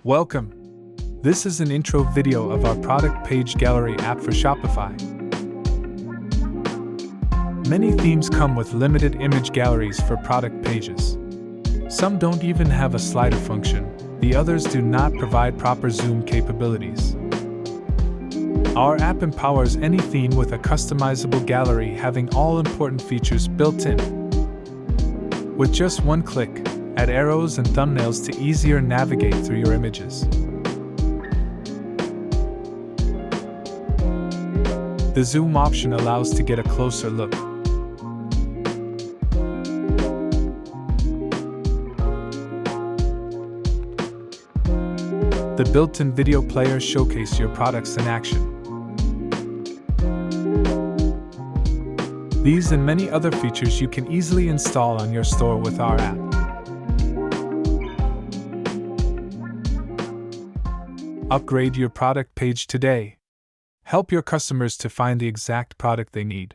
Welcome! This is an intro video of our product page gallery app for Shopify. Many themes come with limited image galleries for product pages. Some don't even have a slider function, the others do not provide proper zoom capabilities. Our app empowers any theme with a customizable gallery having all important features built in. With just one click, add arrows and thumbnails to easier navigate through your images. The zoom option allows to get a closer look. The built-in video player showcases your products in action. These and many other features you can easily install on your store with our app. Upgrade your product page today. Help your customers to find the exact product they need.